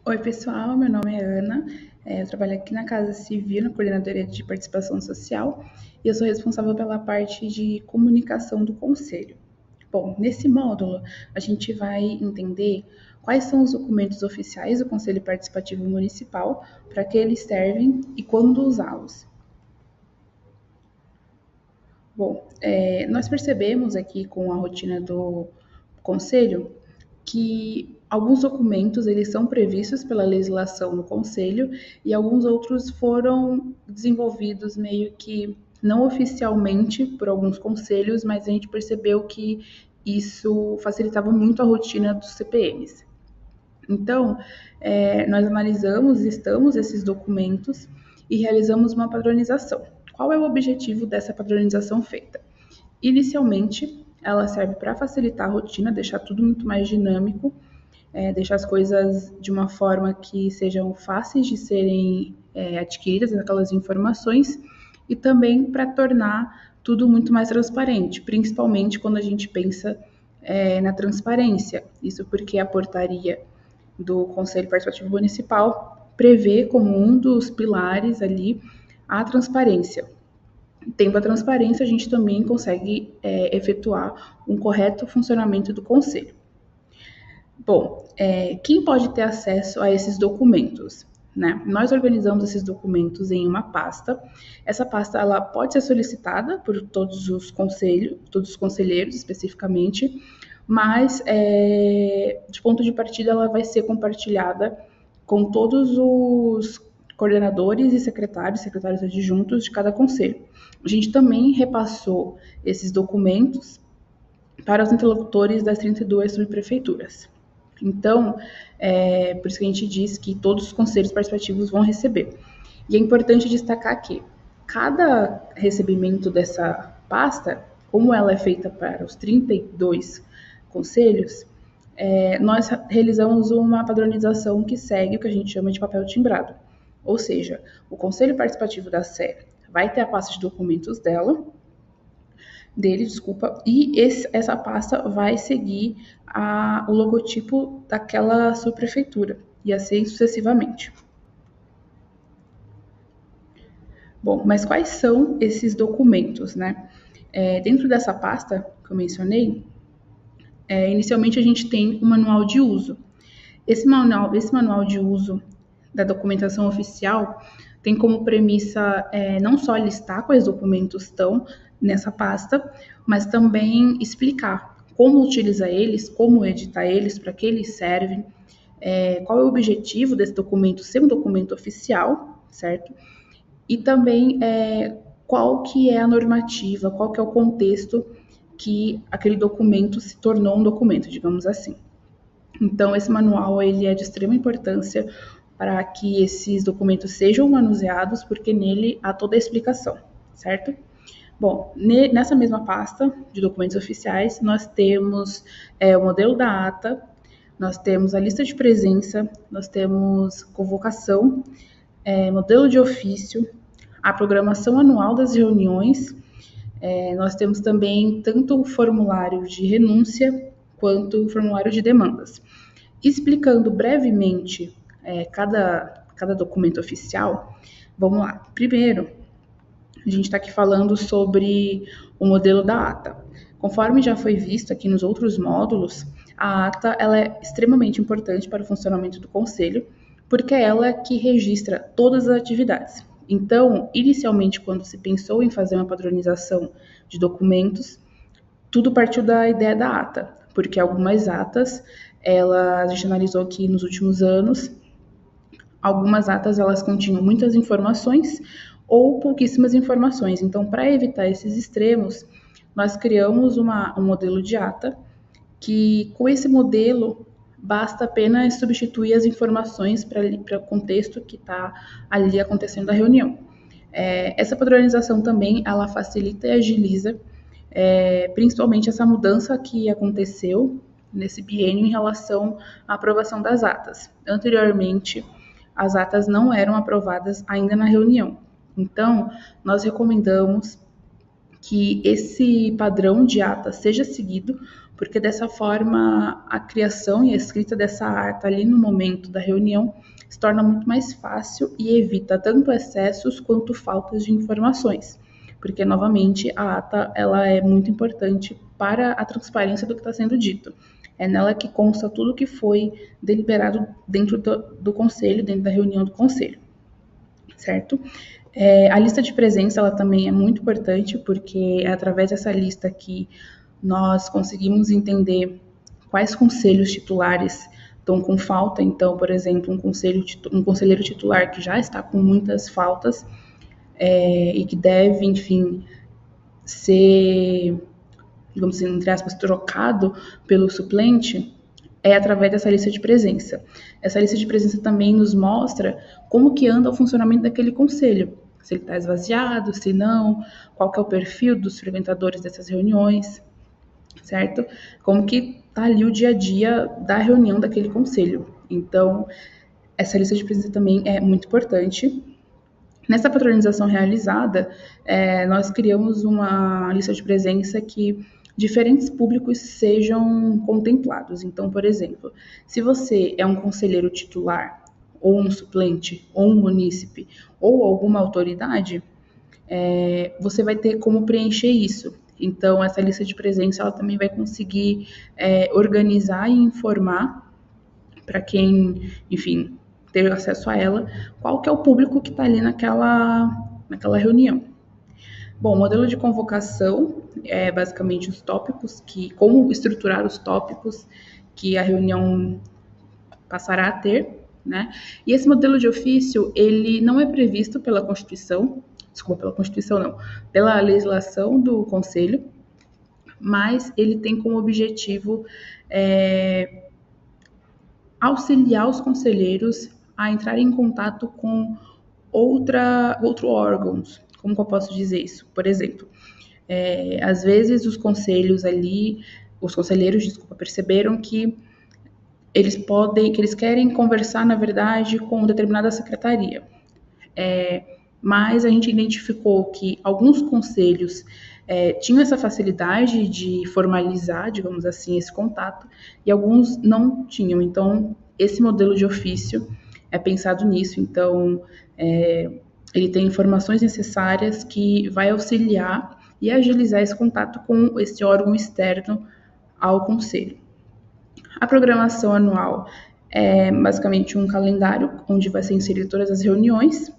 Oi, pessoal, meu nome é Ana, eu trabalho aqui na Casa Civil, na Coordenadoria de Participação Social, e eu sou responsável pela parte de comunicação do Conselho. Bom, nesse módulo, a gente vai entender quais são os documentos oficiais do Conselho Participativo Municipal, para que eles servem e quando usá-los. Bom, nós percebemos aqui com a rotina do Conselho que alguns documentos eles são previstos pela legislação no Conselho e alguns outros foram desenvolvidos meio que não oficialmente por alguns conselhos, mas a gente percebeu que isso facilitava muito a rotina dos CPMs. Então, nós analisamos, listamos esses documentos e realizamos uma padronização. Qual é o objetivo dessa padronização feita? Inicialmente, ela serve para facilitar a rotina, deixar tudo muito mais dinâmico, deixar as coisas de uma forma que sejam fáceis de serem adquiridas, aquelas informações, e também para tornar tudo muito mais transparente, principalmente quando a gente pensa na transparência. Isso porque a portaria do Conselho Participativo Municipal prevê como um dos pilares ali a transparência. Tendo a transparência, a gente também consegue efetuar um correto funcionamento do Conselho. Bom, quem pode ter acesso a esses documentos? Né? Nós organizamos esses documentos em uma pasta. Essa pasta ela pode ser solicitada por todos os conselheiros especificamente, mas de ponto de partida ela vai ser compartilhada com todos os coordenadores e secretários adjuntos de cada conselho. A gente também repassou esses documentos para os interlocutores das 32 subprefeituras. Então, por isso que a gente diz que todos os conselhos participativos vão receber. E é importante destacar que cada recebimento dessa pasta, como ela é feita para os 32 conselhos, nós realizamos uma padronização que segue o que a gente chama de papel timbrado. Ou seja, o Conselho Participativo da SE vai ter a pasta de documentos dele, e essa pasta vai seguir o logotipo daquela subprefeitura, e assim sucessivamente. Bom, mas quais são esses documentos, né? Dentro dessa pasta que eu mencionei, inicialmente a gente tem o manual de uso. Esse manual de uso da documentação oficial tem como premissa não só listar quais documentos estão nessa pasta, mas também explicar como utilizar eles, como editar eles, para que eles servem, qual é o objetivo desse documento ser um documento oficial, certo? E também qual que é a normativa, qual que é o contexto que aquele documento se tornou um documento, digamos assim. Então, esse manual ele é de extrema importância para que esses documentos sejam manuseados, porque nele há toda a explicação, certo? Bom, nessa mesma pasta de documentos oficiais, nós temos o modelo da ata, nós temos a lista de presença, nós temos convocação, modelo de ofício, a programação anual das reuniões, nós temos também tanto o formulário de renúncia quanto o formulário de demandas. Explicando brevemente cada documento oficial, vamos lá. Primeiro, a gente está aqui falando sobre o modelo da ata. Conforme já foi visto aqui nos outros módulos, a ata ela é extremamente importante para o funcionamento do Conselho, porque é ela que registra todas as atividades. Então, inicialmente, quando se pensou em fazer uma padronização de documentos, tudo partiu da ideia da ata, porque algumas atas, a gente analisou que nos últimos anos, algumas atas elas continham muitas informações ou pouquíssimas informações. Então, para evitar esses extremos, nós criamos um modelo de ata que, com esse modelo, basta apenas substituir as informações para o contexto que está ali acontecendo a reunião. Essa padronização também, ela facilita e agiliza, principalmente essa mudança que aconteceu nesse biênio em relação à aprovação das atas. Anteriormente, as atas não eram aprovadas ainda na reunião. Então, nós recomendamos que esse padrão de ata seja seguido, porque dessa forma a criação e a escrita dessa ata ali no momento da reunião se torna muito mais fácil e evita tanto excessos quanto faltas de informações, porque novamente a ata ela é muito importante para a transparência do que está sendo dito. É nela que consta tudo que foi deliberado dentro do conselho, dentro da reunião do conselho, certo? A lista de presença ela também é muito importante, porque é através dessa lista que nós conseguimos entender quais conselhos titulares estão com falta. Então, por exemplo, um conselheiro titular que já está com muitas faltas e que deve, enfim, ser, digamos assim, entre aspas, trocado pelo suplente, é através dessa lista de presença. Essa lista de presença também nos mostra como que anda o funcionamento daquele conselho, se ele está esvaziado, se não, qual que é o perfil dos frequentadores dessas reuniões, certo? Como que está ali o dia a dia da reunião daquele conselho. Então, essa lista de presença também é muito importante. Nessa patronização realizada, nós criamos uma lista de presença que diferentes públicos sejam contemplados. Então, por exemplo, se você é um conselheiro titular, ou um suplente, ou um munícipe, ou alguma autoridade, você vai ter como preencher isso. Então, essa lista de presença ela também vai conseguir organizar e informar para quem, enfim, ter acesso a ela, qual que é o público que está ali naquela reunião. Bom, o modelo de convocação é basicamente os tópicos, como estruturar os tópicos que a reunião passará a ter, né? E esse modelo de ofício, ele não é previsto pela Constituição, pela legislação do Conselho, mas ele tem como objetivo auxiliar os conselheiros a entrar em contato com outro órgãos. Como que eu posso dizer isso? Por exemplo, às vezes os conselheiros, perceberam que eles querem conversar, na verdade, com determinada secretaria. Mas a gente identificou que alguns conselhos tinham essa facilidade de formalizar, digamos assim, esse contato, e alguns não tinham. Então, esse modelo de ofício é pensado nisso. Então, ele tem informações necessárias que vai auxiliar e agilizar esse contato com esse órgão externo ao conselho. A programação anual é basicamente um calendário onde vai ser inserido todas as reuniões.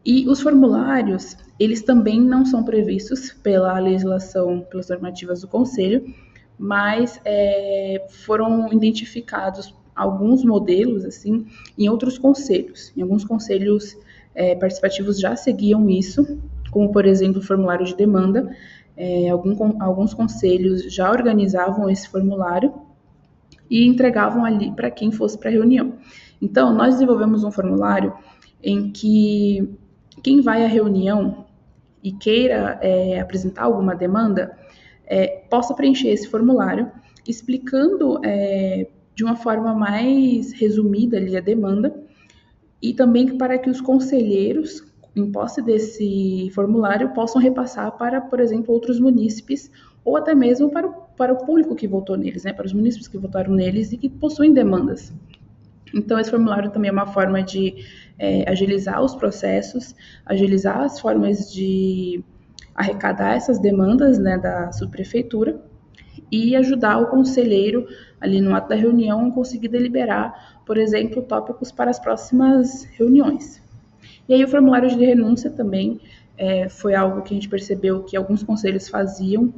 E os formulários, eles também não são previstos pela legislação, pelas normativas do Conselho, mas foram identificados alguns modelos, assim, em outros conselhos. Em alguns conselhos participativos já seguiam isso, como, por exemplo, o formulário de demanda. Alguns conselhos já organizavam esse formulário e entregavam ali para quem fosse para a reunião. Então, nós desenvolvemos um formulário em que quem vai à reunião e queira apresentar alguma demanda, possa preencher esse formulário, explicando de uma forma mais resumida ali a demanda, e também para que os conselheiros, em posse desse formulário, possam repassar para, por exemplo, outros munícipes, ou até mesmo para o público que votou neles, né, para os munícipes que votaram neles e que possuem demandas. Então, esse formulário também é uma forma de agilizar os processos, agilizar as formas de arrecadar essas demandas, né, da subprefeitura e ajudar o conselheiro, ali no ato da reunião, a conseguir deliberar, por exemplo, tópicos para as próximas reuniões. E aí o formulário de renúncia também foi algo que a gente percebeu que alguns conselhos faziam,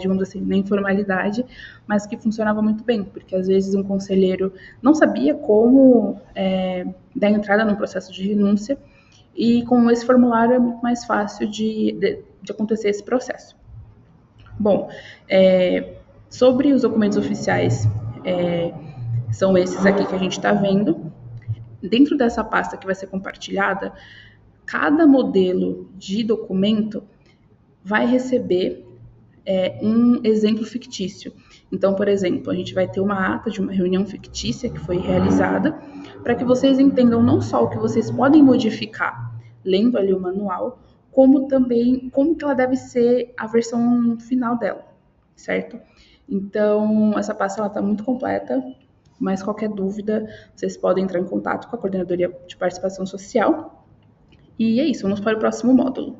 digamos assim, na informalidade, mas que funcionava muito bem, porque às vezes um conselheiro não sabia como dar entrada no processo de renúncia, e com esse formulário é muito mais fácil de acontecer esse processo. Bom, sobre os documentos oficiais, são esses aqui que a gente está vendo. Dentro dessa pasta que vai ser compartilhada, cada modelo de documento vai receber um exemplo fictício. Então, por exemplo, a gente vai ter uma ata de uma reunião fictícia que foi realizada, para que vocês entendam não só o que vocês podem modificar lendo ali o manual, como também como que ela deve ser a versão final dela, certo? Então, essa pasta está muito completa, mas qualquer dúvida, vocês podem entrar em contato com a Coordenadoria de Participação Social. E é isso, vamos para o próximo módulo.